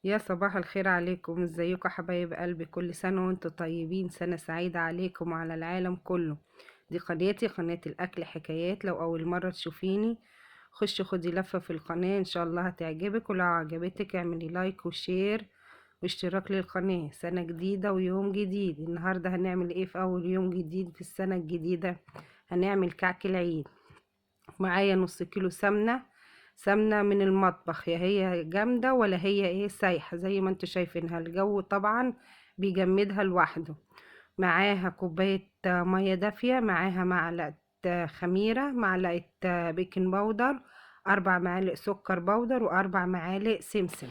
يا صباح الخير عليكم، ازيكم حبايب قلبي؟ كل سنة وانتم طيبين، سنة سعيدة عليكم وعلى العالم كله. دي قناتي، قناة الأكل حكايات. لو أول مرة تشوفيني خشي خدي لفة في القناة، إن شاء الله هتعجبك، ولو عجبتك اعملي لايك وشير واشتراك للقناة. سنة جديدة ويوم جديد. النهاردة هنعمل ايه في أول يوم جديد في السنة الجديدة؟ هنعمل كعك العيد. معايا نص كيلو سمنة، سمنة من المطبخ، يا هي جامدة ولا هي ايه سايحة زي ما انتوا شايفينها. الجو طبعا بيجمدها لوحده. معاها كوباية مية دافية، معاها معلقة خميرة، معلقة بيكنج باودر، 4 معالق سكر بودر، و4 معالق سمسم.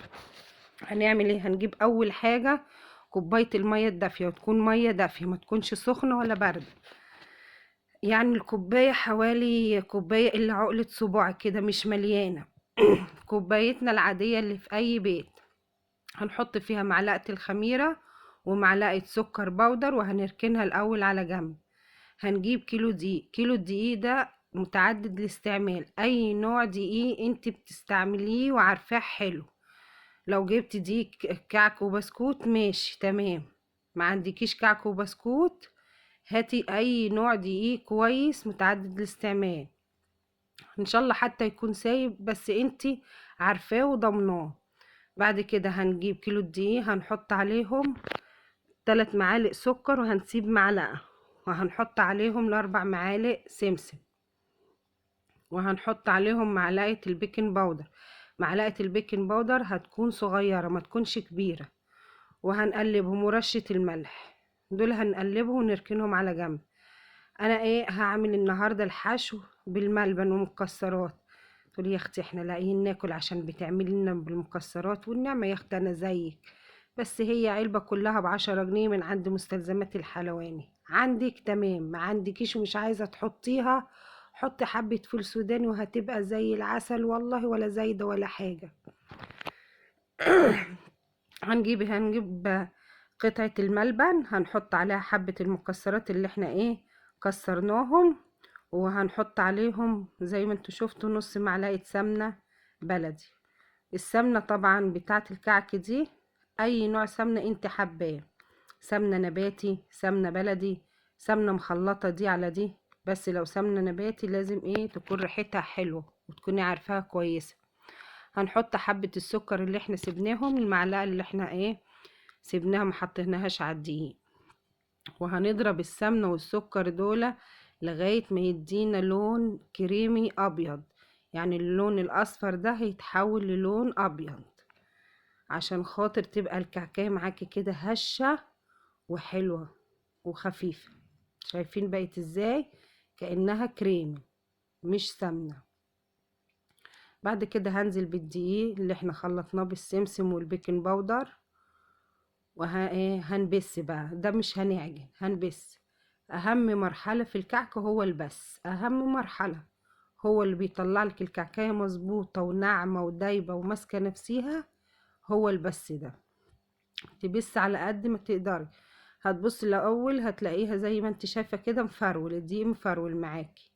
هنعمل ايه؟ هنجيب اول حاجة كوباية المية الدافية، وتكون مية دافية ما تكونش سخنة ولا باردة. يعني الكوباية حوالي كوباية إلا عقلة صباع كده، مش مليانة. كوبايتنا العادية اللي في أي بيت. هنحط فيها معلقة الخميرة ومعلقة سكر بودر، وهنركنها الأول على جنب. هنجيب كيلو دقيق. كيلو الدقيق ده متعدد الاستعمال، أي نوع دقيق انت بتستعمليه وعارفاه حلو. لو جبت دقيق كعك وبسكوت ماشي تمام، ما عندكيش كعك وبسكوت هاتي اي نوع دقيق كويس متعدد الاستعمال، ان شاء الله حتى يكون سايب بس انتي عارفاه وضمناه. بعد كده هنجيب كيلو الدقيق، هنحط عليهم 3 معالق سكر، وهنسيب معلقة، وهنحط عليهم ال4 معالق سمسم، وهنحط عليهم معلقة البيكنج باودر. معلقة البيكنج باودر هتكون صغيرة ما تكونش كبيرة. وهنقلبهم، ورشة الملح. دول هنقلبهم ونركنهم على جنب. انا ايه هعمل النهارده؟ الحشو بالملبن ومكسرات. تقولي يا اختي احنا لاقيين ناكل عشان بتعملي لنا بالمكسرات؟ والنعمه يا اختي انا زيك. بس هي علبه كلها ب10 جنيه من عند مستلزمات الحلواني. عندك تمام، ما عندكيش ومش عايزه تحطيها حطي حبه فول سوداني وهتبقى زي العسل والله، ولا زايده ولا حاجه. هنجيب قطعة الملبن، هنحط عليها حبة المكسرات اللي احنا ايه كسرناهم، وهنحط عليهم زي ما انتوا شفتوا نص معلقة سمنة بلدي. السمنة طبعا بتاعة الكعك دي اي نوع سمنة انت حباه، سمنة نباتي، سمنة بلدي، سمنة مخلطة دي على دي. بس لو سمنة نباتي لازم ايه تكون ريحتها حلوة وتكوني عارفاها كويسة. هنحط حبة السكر اللي احنا سيبناهم، المعلقة اللي احنا ايه سيبناها ما حطيناهاش على الدقيق. وهنضرب السمنة والسكر دول لغاية ما يدينا لون كريمي ابيض، يعني اللون الاصفر ده هيتحول للون ابيض، عشان خاطر تبقى الكعكاية معاكي كده هشة وحلوة وخفيفة. شايفين بقت ازاي؟ كأنها كريمي مش سمنة. بعد كده هنزل بالدقيق اللي احنا خلطناه بالسمسم والبيكنج باودر، هنبس بقى، ده مش هنعجن، هنبس. اهم مرحلة في الكعك هو البس، اهم مرحلة. هو اللي بيطلع لك الكعكاية مظبوطة وناعمة ودايبة وماسكة نفسيها، هو البس ده. تبس على قد ما تقدري. هتبص الاول هتلاقيها زي ما انت شايفة كده مفرول، الدقيق مفرول معاكي.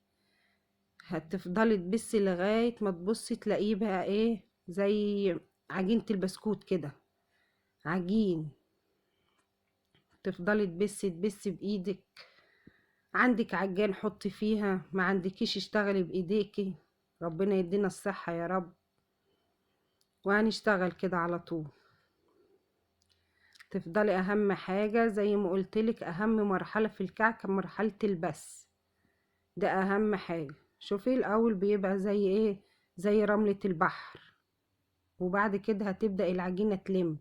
هتفضلي تبسي لغاية ما تبصي تلاقيه بقى ايه زي عجينة البسكوت كده، عجين. تفضلي تبسي بايدك. عندك عجان حطي فيها، ما عندكيش اشتغلي بايديكي. ربنا يدينا الصحة يا رب. وهنشتغل كده على طول. تفضلي اهم حاجة زي ما قلتلك، اهم مرحلة في الكعكة مرحلة البس، ده اهم حاجة. شوفي الاول بيبقى زي ايه، زي رملة البحر، وبعد كده هتبدأ العجينة تلم.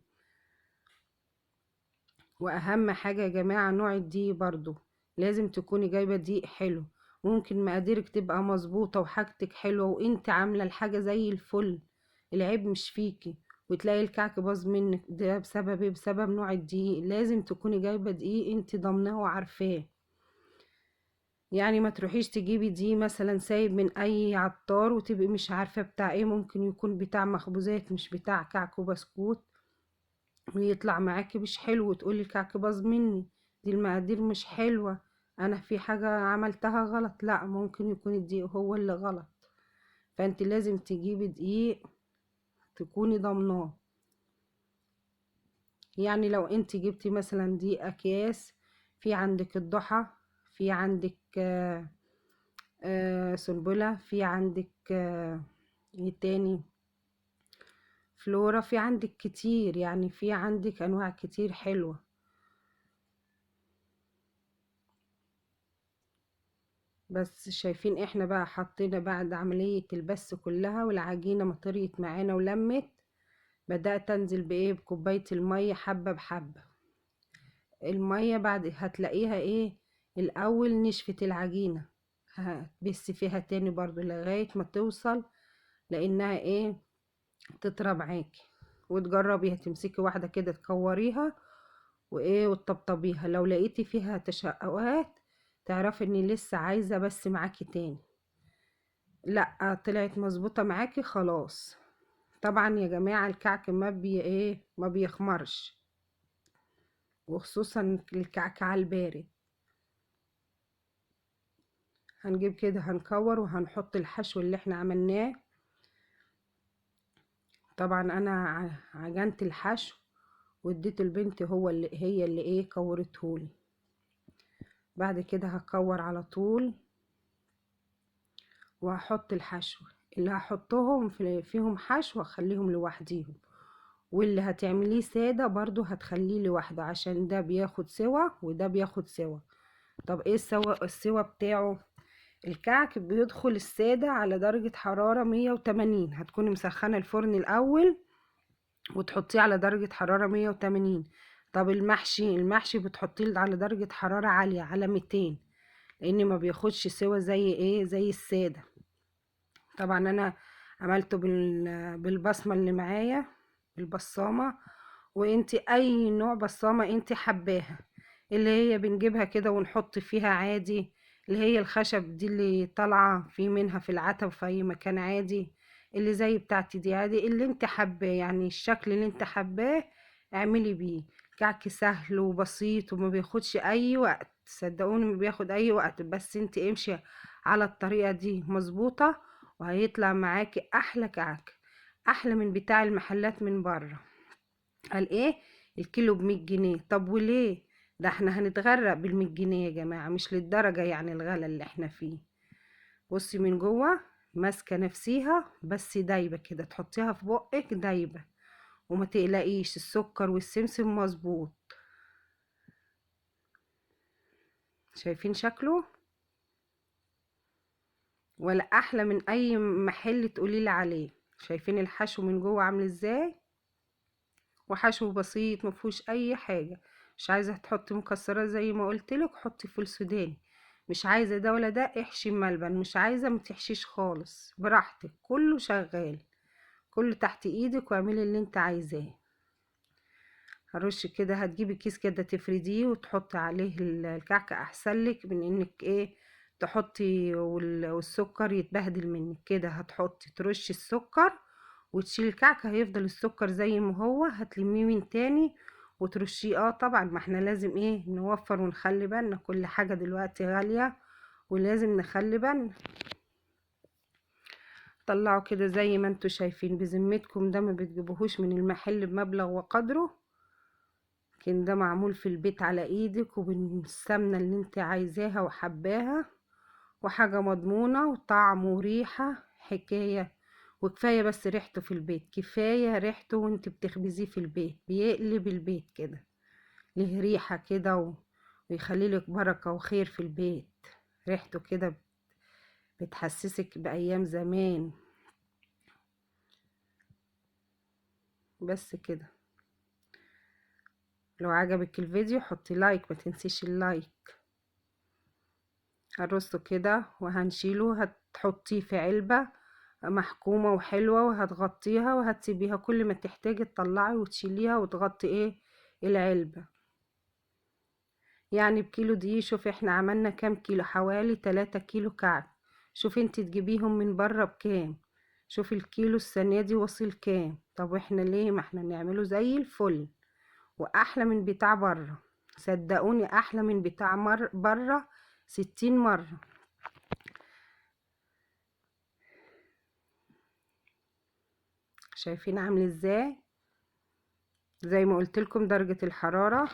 واهم حاجة يا جماعة نوع الدقيق برضو، لازم تكوني جايبة دقيق حلو. ممكن مقاديرك تبقى مظبوطة وحاجتك حلوة وانت عاملة الحاجة زي الفل، العيب مش فيكي، وتلاقي الكعك باظ منك. ده بسبب ايه؟ بسبب نوع الدقيق. لازم تكوني جايبة دقيق انت ضامناه وعارفاه. يعني ما تروحيش تجيبي دي مثلا سايب من اي عطار وتبقي مش عارفة بتاع ايه، ممكن يكون بتاع مخبوزات مش بتاع كعك وبسكوت، ويطلع معاكي مش حلو وتقولي الكعك باظ مني، دي المقادير مش حلوة، انا في حاجة عملتها غلط. لا، ممكن يكون الدقيق هو اللي غلط. فانت لازم تجيبي دقيق تكوني ضامناه. يعني لو انت جبتي مثلا دي اكياس، في عندك الضحى، في عندك سنبلة، في عندك ايه تاني، فلورا، في عندك كتير، يعني في عندك انواع كتير حلوة. بس شايفين احنا بقى حطينا بعد عملية البس كلها والعجينة ما طريت معانا ولمت، بدأت انزل بايه، بكوباية المية حبة بحبة. المية بعد هتلاقيها ايه، الاول نشفت العجينة، هتبس فيها تاني برضو لغاية ما توصل لانها ايه، تطرى معاكي. وتجربيها، تمسكي واحدة كده تكوريها وايه وتطبطبيها، لو لقيتي فيها تشققات تعرفي اني لسه عايزة بس معاكي تاني. لا طلعت مظبوطة معاكي خلاص. طبعا يا جماعة الكعك ما بي ايه، ما بيخمرش، وخصوصا الكعك البارد. هنجيب كده هنكور وهنحط الحشو اللي احنا عملناه. طبعا انا عجنت الحشو واديته البنت، هي اللي ايه كورتهولي. بعد كده هكور على طول وهحط الحشو. اللي هحطهم فيهم حشو هخليهم لوحديهم، واللي هتعمليه سادة برضو هتخليه لوحده، عشان ده بياخد سوا وده بياخد سوا. طب ايه السوا بتاعه؟ الكعك بيدخل السادة على درجة حرارة 180، هتكوني مسخنة الفرن الأول وتحطيه على درجة حرارة 180. طب المحشي بتحطيه على درجة حرارة عالية على 200، لأن ما بياخدش سوا زي ايه، زي السادة. طبعا أنا عملته بالبصمة اللي معايا، البصامة. وانتي أي نوع بصامة انتي حباها، اللي هي بنجيبها كده ونحط فيها عادي، اللي هي الخشب دي اللي طالعة في منها في العتب في اي مكان عادي، اللي زي بتاعتي دي عادي، اللي انت حباه يعني الشكل اللي انت حباه اعملي بيه. كعك سهل وبسيط وما بياخدش اي وقت، صدقوني ما بياخد اي وقت، بس انت امشي على الطريقة دي مظبوطة وهيطلع معاكي احلى كعك، احلى من بتاع المحلات من بره. قال ايه، الكيلو ب100 جنيه؟ طب وليه؟ ده احنا هنتغرق بال100 جنيه يا جماعة، مش للدرجة يعني الغلا اللي احنا فيه. بصي من جوه ماسكة نفسيها، بس دايبة كده، تحطيها في بقك دايبة، وما تقلقيش السكر والسمسم مظبوط. شايفين شكله؟ ولا احلى من اي محل تقوليلي عليه. شايفين الحشو من جوه عامل ازاي؟ وحشو بسيط مفهوش اي حاجة. مش عايزة تحطي مكسرات زي ما قلتلك حطي فول سوداني، مش عايزة ده ولا ده احشي ملبن، مش عايزة متحشيش خالص، براحتك، كله شغال، كله تحت ايدك واعملي اللي انت عايزاه. هرش كده، هتجيبي كيس كده تفرديه وتحطي عليه الكعكة، احسن لك من انك ايه تحطي والسكر يتبهدل منك كده. هتحطي ترشي السكر وتشيل الكعك، هيفضل السكر زي ما هو، هتلميه من تاني وترشيه. طبعا ما احنا لازم ايه نوفر ونخلي بالنا، كل حاجة دلوقتي غالية ولازم نخلي بالنا. طلعوا كده زي ما انتوا شايفين، بذمتكم ده ما بتجيبوهوش من المحل بمبلغ وقدره، لكن ده معمول في البيت على ايدك وبالسمنة اللي انت عايزاها وحباها، وحاجة مضمونة وطعم وريحة حكاية. وكفاية بس ريحته في البيت، كفاية ريحته وانت بتخبزيه في البيت بيقلب البيت كده، له ريحة كده ويخلي لك بركة وخير في البيت. ريحته كده بتحسسك بأيام زمان. بس كده. لو عجبك الفيديو حطي لايك، ما تنسيش اللايك. هنرصه كده وهنشيله، هتحطيه في علبة محكومة وحلوة وهتغطيها وهتسيبيها، كل ما تحتاجي تطلعي وتشيليها وتغطي ايه العلبة. يعني بكيلو دي، شوفي احنا عملنا كام كيلو، حوالي 3 كيلو كعك. شوفي انت تجيبيهم من بره بكام، شوفي الكيلو السنة دي وصل كام. طب احنا ليه ما احنا نعمله زي الفل واحلى من بتاع بره، صدقوني احلى من بتاع بره 60 مرة. شايفين عامل ازاي؟ زي ما قلت لكم درجة الحرارة